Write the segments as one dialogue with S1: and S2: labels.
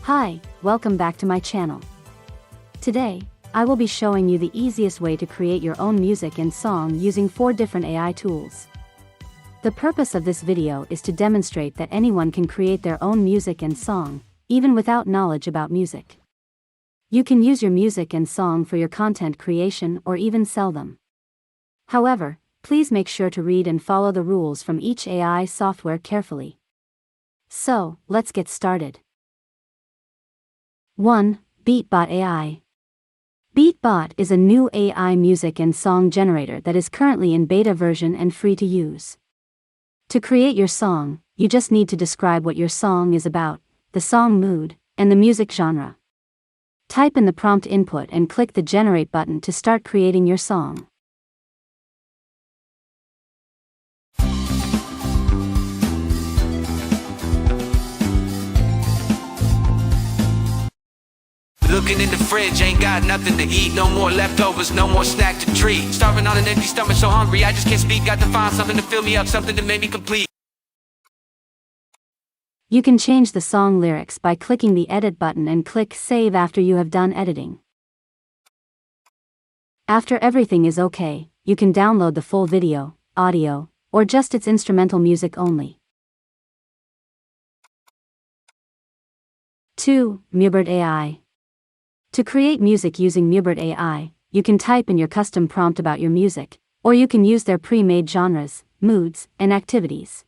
S1: Hi, welcome back to my channel. Today, I will be showing you the easiest way to create your own music and song using 4 different AI tools. The purpose of this video is to demonstrate that anyone can create their own music and song, even without knowledge about music. You can use your music and song for your content creation or even sell them. However, please make sure to read and follow the rules from each AI software carefully. So, let's get started. 1. Beatbot AI. Beatbot is a new AI music and song generator that is currently in beta version and free to use. To create your song, you just need to describe what your song is about, the song mood, and the music genre. Type in the prompt input and click the Generate button to start creating your song.
S2: Looking in the fridge, ain't got nothing to eat. No more leftovers, no more snack to treat. Starving on an empty stomach, so hungry I just can't speak. Got to find something to fill me up, something to make me complete.
S1: You can change the song lyrics by clicking the Edit button and click Save after you have done editing. After everything is okay, you can download the full video, audio, or just its instrumental music only. 2. Mubert AI. To create music using Mubert AI, you can type in your custom prompt about your music, or you can use their pre-made genres, moods, and activities.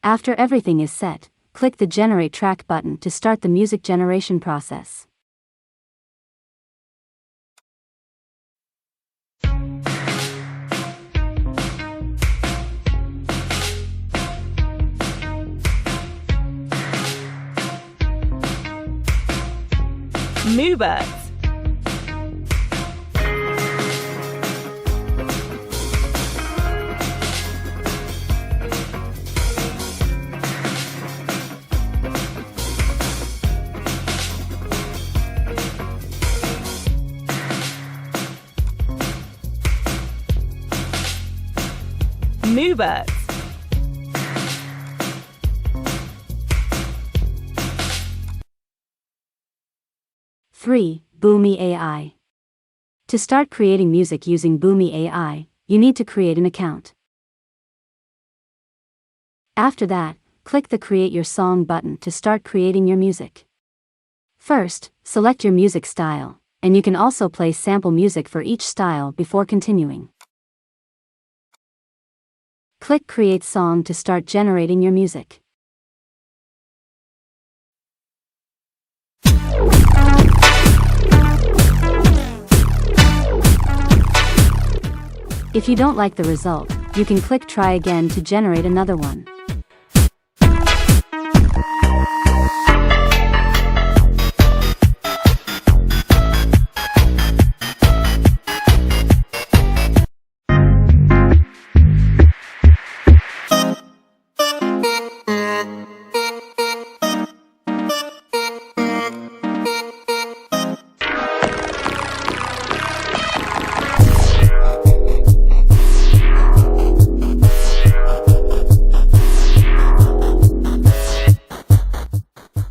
S1: After everything is set, click the Generate Track button to start the music generation process.
S3: Mubert. Mubert.
S1: 3. Boomy AI. To start creating music using Boomy AI, you need to create an account. After that, click the Create Your Song button to start creating your music. First, select your music style, and you can also play sample music for each style before continuing. Click Create Song to start generating your music. If you don't like the result, you can click Try Again to generate another one.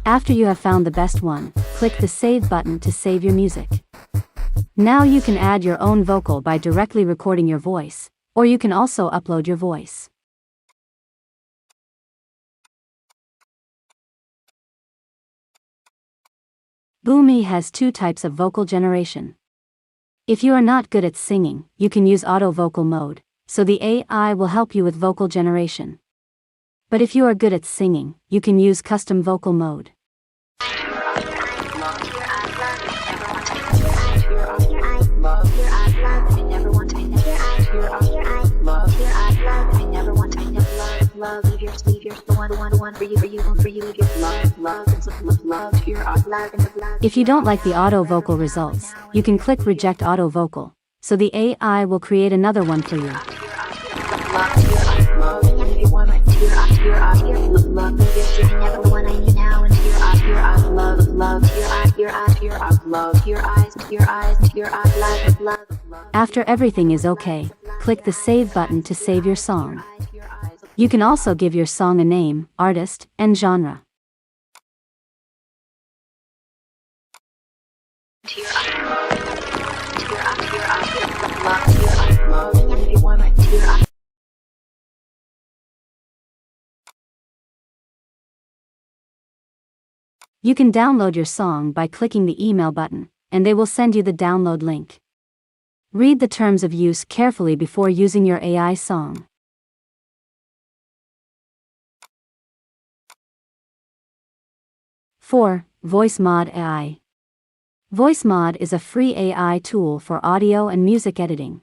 S1: After you have found the best one, click the Save button to save your music. Now you can add your own vocal by directly recording your voice, or you can also upload your voice. Boomy has 2 types of vocal generation. If you are not good at singing, you can use auto vocal mode, so the AI will help you with vocal generation. But if you are good at singing, you can use custom vocal mode. If you don't like the auto vocal results, you can click Reject Auto Vocal, so the AI will create another one for you. After everything is okay, click the Save button to save your song. You can also give your song a name, artist, and genre. You can download your song by clicking the email button, and they will send you the download link. Read the terms of use carefully before using your AI song. (4) VoiceMod AI. VoiceMod is a free AI tool for audio and music editing.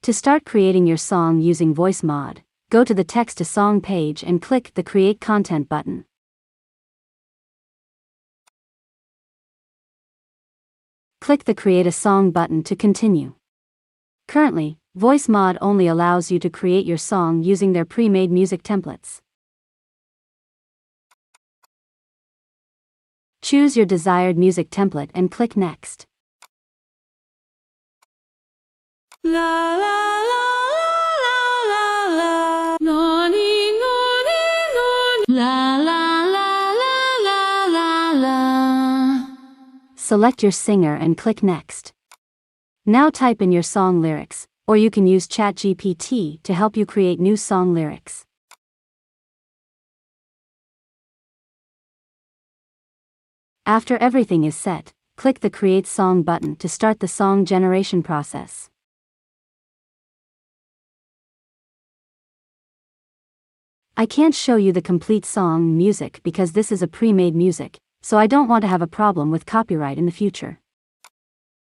S1: To start creating your song using VoiceMod, go to the Text-to-Song page and click the Create Content button. Click the Create a Song button to continue. Currently, VoiceMod only allows you to create your song using their pre-made music templates. Choose your desired music template and click Next.
S4: La la la la la la noni noni noni la la la la la la.
S1: Select your singer and click Next. Now type in your song lyrics, or you can use ChatGPT to help you create new song lyrics. After everything is set, click the Create Song button to start the song generation process. I can't show you the complete song music because this is a pre-made music, so I don't want to have a problem with copyright in the future.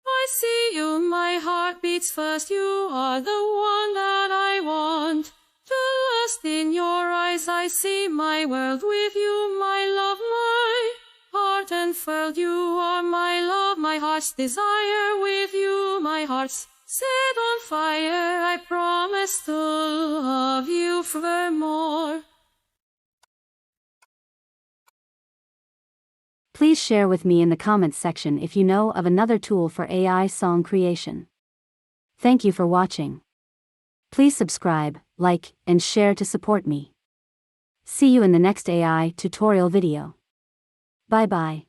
S4: I see you, my heart beats fast, you are the one that I want. To lust in your eyes I see my world with you, my love, my heart unfurled. You are my love, my heart's desire, with you my heart's set on fire. I promise to love you forevermore.
S1: Please share with me in the comments section if you know of another tool for AI song creation. Thank you for watching. Please subscribe, like, and share to support me. See you in the next AI tutorial video. Bye bye.